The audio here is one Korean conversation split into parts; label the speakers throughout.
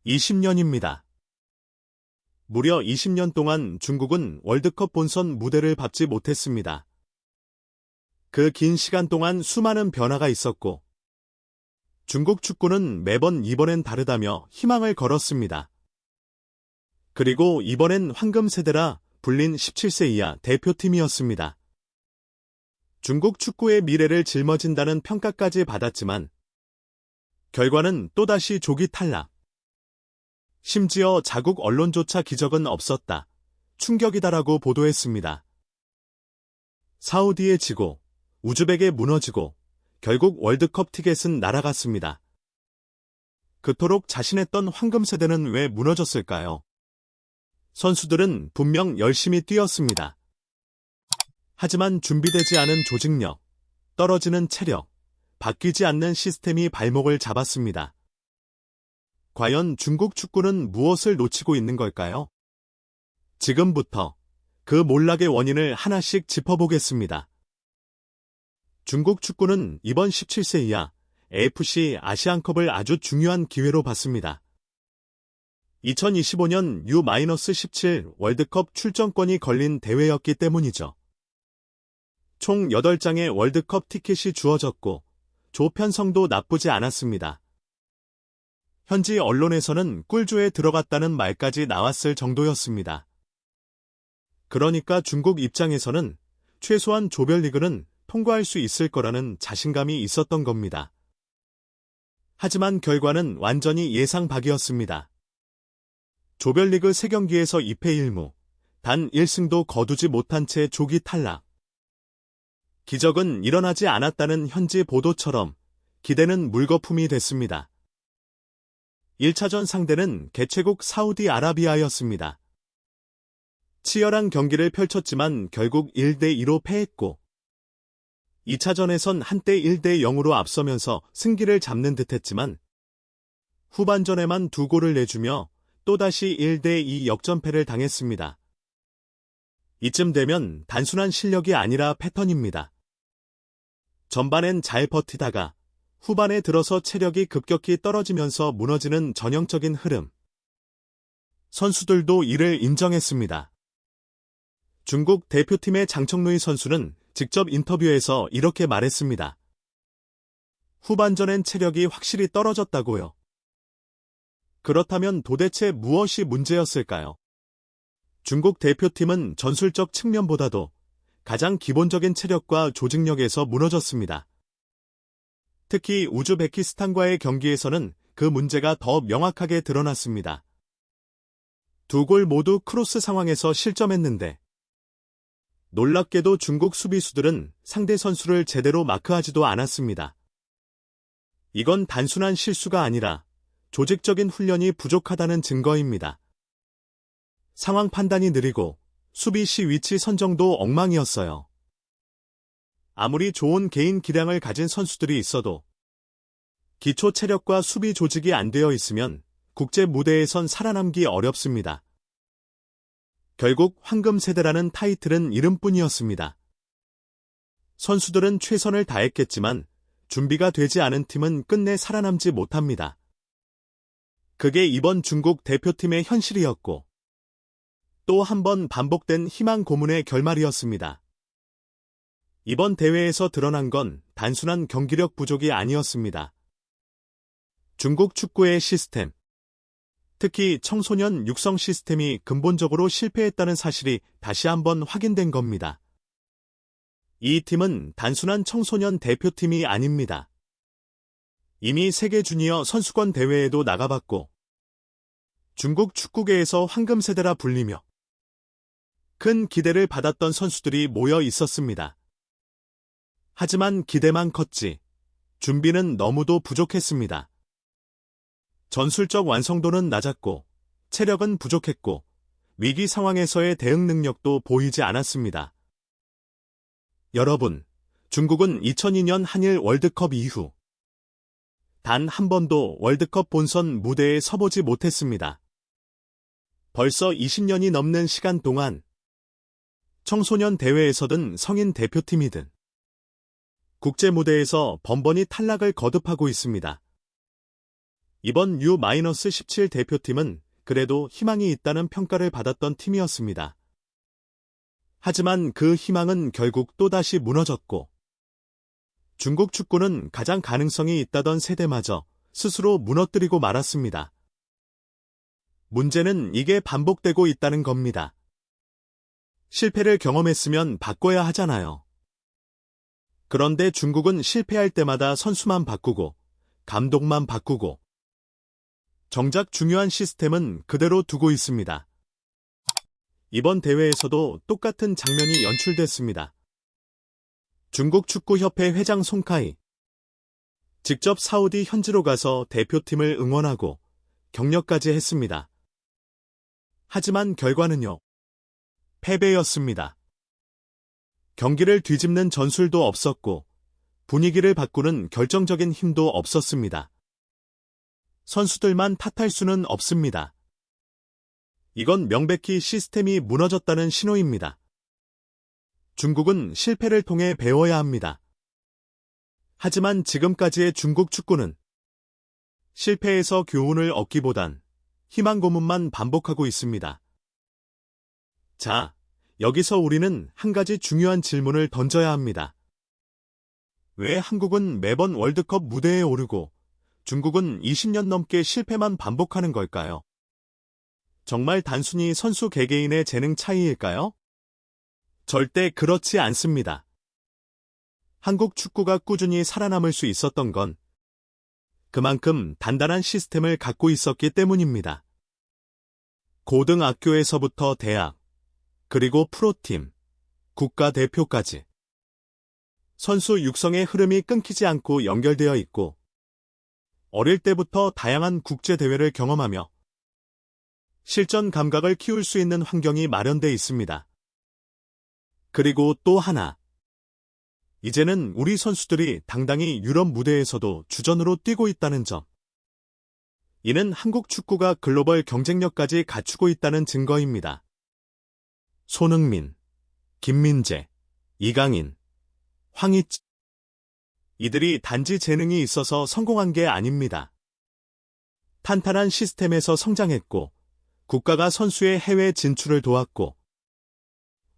Speaker 1: 20년입니다. 무려 20년 동안 중국은 월드컵 본선 무대를 밟지 못했습니다. 그 긴 시간 동안 수많은 변화가 있었고, 중국 축구는 매번 이번엔 다르다며 희망을 걸었습니다. 그리고 이번엔 황금 세대라 불린 17세 이하 대표팀이었습니다. 중국 축구의 미래를 짊어진다는 평가까지 받았지만, 결과는 또다시 조기 탈락. 심지어 자국 언론조차 기적은 없었다. 충격이다라고 보도했습니다. 사우디에 지고, 우즈벡에 무너지고, 결국 월드컵 티켓은 날아갔습니다. 그토록 자신했던 황금 세대는 왜 무너졌을까요? 선수들은 분명 열심히 뛰었습니다. 하지만 준비되지 않은 조직력, 떨어지는 체력, 바뀌지 않는 시스템이 발목을 잡았습니다. 과연 중국 축구는 무엇을 놓치고 있는 걸까요? 지금부터 그 몰락의 원인을 하나씩 짚어보겠습니다. 중국 축구는 이번 17세 이하 AFC 아시안컵을 아주 중요한 기회로 봤습니다. 2025년 U-17 월드컵 출전권이 걸린 대회였기 때문이죠. 총 8장의 월드컵 티켓이 주어졌고 조 편성도 나쁘지 않았습니다. 현지 언론에서는 꿀조에 들어갔다는 말까지 나왔을 정도였습니다. 그러니까 중국 입장에서는 최소한 조별리그는 통과할 수 있을 거라는 자신감이 있었던 겁니다. 하지만 결과는 완전히 예상 밖이었습니다. 조별리그 3경기에서 2패 1무, 단 1승도 거두지 못한 채 조기 탈락. 기적은 일어나지 않았다는 현지 보도처럼 기대는 물거품이 됐습니다. 1차전 상대는 개최국 사우디아라비아였습니다. 치열한 경기를 펼쳤지만 결국 1대2로 패했고, 2차전에선 한때 1대0으로 앞서면서 승기를 잡는 듯했지만 후반전에만 2골을 내주며 또다시 1대2 역전패를 당했습니다. 이쯤 되면 단순한 실력이 아니라 패턴입니다. 전반엔 잘 버티다가 후반에 들어서 체력이 급격히 떨어지면서 무너지는 전형적인 흐름. 선수들도 이를 인정했습니다. 중국 대표팀의 장청루이 선수는 직접 인터뷰에서 이렇게 말했습니다. 후반전엔 체력이 확실히 떨어졌다고요. 그렇다면 도대체 무엇이 문제였을까요? 중국 대표팀은 전술적 측면보다도 가장 기본적인 체력과 조직력에서 무너졌습니다. 특히 우즈베키스탄과의 경기에서는 그 문제가 더 명확하게 드러났습니다. 2골 모두 크로스 상황에서 실점했는데, 놀랍게도 중국 수비수들은 상대 선수를 제대로 마크하지도 않았습니다. 이건 단순한 실수가 아니라 조직적인 훈련이 부족하다는 증거입니다. 상황 판단이 느리고 수비 시 위치 선정도 엉망이었어요. 아무리 좋은 개인 기량을 가진 선수들이 있어도 기초 체력과 수비 조직이 안 되어 있으면 국제 무대에선 살아남기 어렵습니다. 결국 황금 세대라는 타이틀은 이름뿐이었습니다. 선수들은 최선을 다했겠지만 준비가 되지 않은 팀은 끝내 살아남지 못합니다. 그게 이번 중국 대표팀의 현실이었고, 또 한 번 반복된 희망 고문의 결말이었습니다. 이번 대회에서 드러난 건 단순한 경기력 부족이 아니었습니다. 중국 축구의 시스템, 특히 청소년 육성 시스템이 근본적으로 실패했다는 사실이 다시 한번 확인된 겁니다. 이 팀은 단순한 청소년 대표팀이 아닙니다. 이미 세계 주니어 선수권 대회에도 나가봤고, 중국 축구계에서 황금 세대라 불리며 큰 기대를 받았던 선수들이 모여 있었습니다. 하지만 기대만 컸지 준비는 너무도 부족했습니다. 전술적 완성도는 낮았고 체력은 부족했고 위기 상황에서의 대응 능력도 보이지 않았습니다. 여러분, 중국은 2002년 한일 월드컵 이후 단 한 번도 월드컵 본선 무대에 서보지 못했습니다. 벌써 20년이 넘는 시간 동안 청소년 대회에서든 성인 대표팀이든 국제 무대에서 번번이 탈락을 거듭하고 있습니다. 이번 U-17 대표팀은 그래도 희망이 있다는 평가를 받았던 팀이었습니다. 하지만 그 희망은 결국 또다시 무너졌고 중국 축구는 가장 가능성이 있다던 세대마저 스스로 무너뜨리고 말았습니다. 문제는 이게 반복되고 있다는 겁니다. 실패를 경험했으면 바꿔야 하잖아요. 그런데 중국은 실패할 때마다 선수만 바꾸고 감독만 바꾸고 정작 중요한 시스템은 그대로 두고 있습니다. 이번 대회에서도 똑같은 장면이 연출됐습니다. 중국 축구협회 회장 송카이 직접 사우디 현지로 가서 대표팀을 응원하고 격려까지 했습니다. 하지만 결과는요. 패배였습니다. 경기를 뒤집는 전술도 없었고 분위기를 바꾸는 결정적인 힘도 없었습니다. 선수들만 탓할 수는 없습니다. 이건 명백히 시스템이 무너졌다는 신호입니다. 중국은 실패를 통해 배워야 합니다. 하지만 지금까지의 중국 축구는 실패에서 교훈을 얻기보단 희망 고문만 반복하고 있습니다. 자, 여기서 우리는 한 가지 중요한 질문을 던져야 합니다. 왜 한국은 매번 월드컵 무대에 오르고 중국은 20년 넘게 실패만 반복하는 걸까요? 정말 단순히 선수 개개인의 재능 차이일까요? 절대 그렇지 않습니다. 한국 축구가 꾸준히 살아남을 수 있었던 건 그만큼 단단한 시스템을 갖고 있었기 때문입니다. 고등학교에서부터 대학, 그리고 프로팀, 국가대표까지 선수 육성의 흐름이 끊기지 않고 연결되어 있고 어릴 때부터 다양한 국제대회를 경험하며 실전 감각을 키울 수 있는 환경이 마련돼 있습니다. 그리고 또 하나, 이제는 우리 선수들이 당당히 유럽 무대에서도 주전으로 뛰고 있다는 점. 이는 한국 축구가 글로벌 경쟁력까지 갖추고 있다는 증거입니다. 손흥민, 김민재, 이강인, 황희찬. 이들이 단지 재능이 있어서 성공한 게 아닙니다. 탄탄한 시스템에서 성장했고 국가가 선수의 해외 진출을 도왔고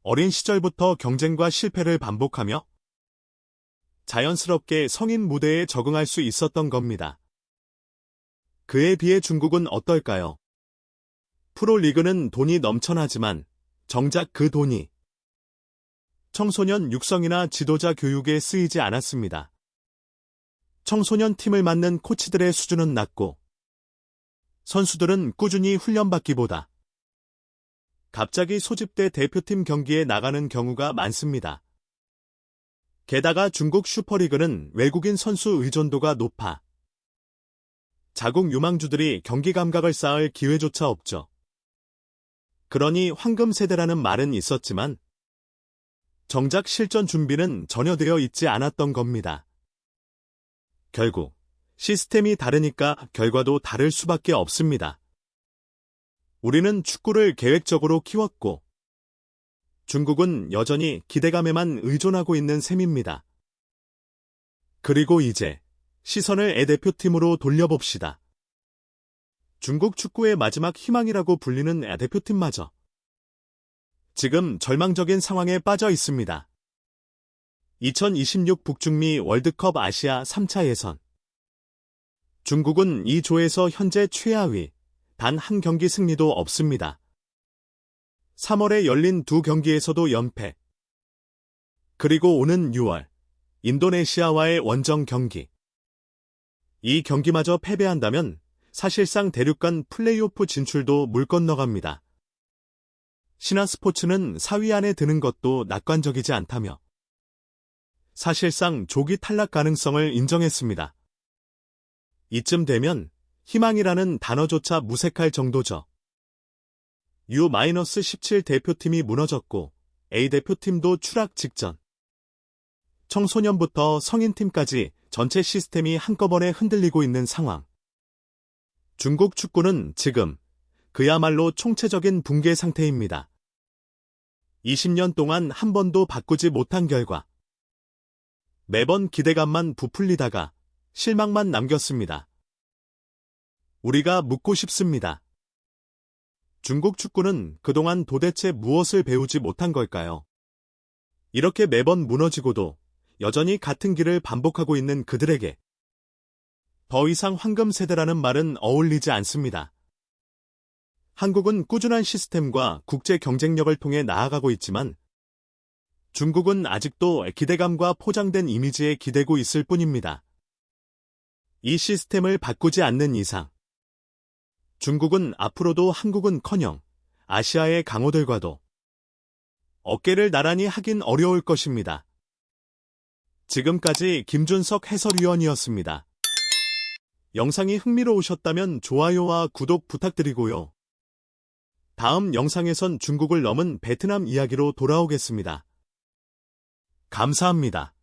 Speaker 1: 어린 시절부터 경쟁과 실패를 반복하며 자연스럽게 성인 무대에 적응할 수 있었던 겁니다. 그에 비해 중국은 어떨까요? 프로리그는 돈이 넘쳐나지만 정작 그 돈이 청소년 육성이나 지도자 교육에 쓰이지 않았습니다. 청소년 팀을 맡는 코치들의 수준은 낮고 선수들은 꾸준히 훈련받기보다 갑자기 소집돼 대표팀 경기에 나가는 경우가 많습니다. 게다가 중국 슈퍼리그는 외국인 선수 의존도가 높아 자국 유망주들이 경기 감각을 쌓을 기회조차 없죠. 그러니 황금 세대라는 말은 있었지만 정작 실전 준비는 전혀 되어 있지 않았던 겁니다. 결국 시스템이 다르니까 결과도 다를 수밖에 없습니다. 우리는 축구를 계획적으로 키웠고 중국은 여전히 기대감에만 의존하고 있는 셈입니다. 그리고 이제 시선을 A대표팀으로 돌려봅시다. 중국 축구의 마지막 희망이라고 불리는 A대표팀마저 지금 절망적인 상황에 빠져 있습니다. 2026 북중미 월드컵 아시아 3차 예선. 중국은 이 조에서 현재 최하위, 단 한 경기 승리도 없습니다. 3월에 열린 두 경기에서도 연패. 그리고 오는 6월, 인도네시아와의 원정 경기. 이 경기마저 패배한다면 사실상 대륙간 플레이오프 진출도 물 건너갑니다. 신화스포츠는 4위 안에 드는 것도 낙관적이지 않다며 사실상 조기 탈락 가능성을 인정했습니다. 이쯤 되면 희망이라는 단어조차 무색할 정도죠. U-17 대표팀이 무너졌고 A대표팀도 추락 직전. 청소년부터 성인팀까지 전체 시스템이 한꺼번에 흔들리고 있는 상황. 중국 축구는 지금 그야말로 총체적인 붕괴 상태입니다. 20년 동안 한 번도 바꾸지 못한 결과 매번 기대감만 부풀리다가 실망만 남겼습니다. 우리가 묻고 싶습니다. 중국 축구는 그동안 도대체 무엇을 배우지 못한 걸까요? 이렇게 매번 무너지고도 여전히 같은 길을 반복하고 있는 그들에게 더 이상 황금 세대라는 말은 어울리지 않습니다. 한국은 꾸준한 시스템과 국제 경쟁력을 통해 나아가고 있지만 중국은 아직도 기대감과 포장된 이미지에 기대고 있을 뿐입니다. 이 시스템을 바꾸지 않는 이상 중국은 앞으로도 한국은커녕 아시아의 강호들과도 어깨를 나란히 하긴 어려울 것입니다. 지금까지 김준석 해설위원이었습니다. 영상이 흥미로우셨다면 좋아요와 구독 부탁드리고요. 다음 영상에선 중국을 넘은 베트남 이야기로 돌아오겠습니다. 감사합니다.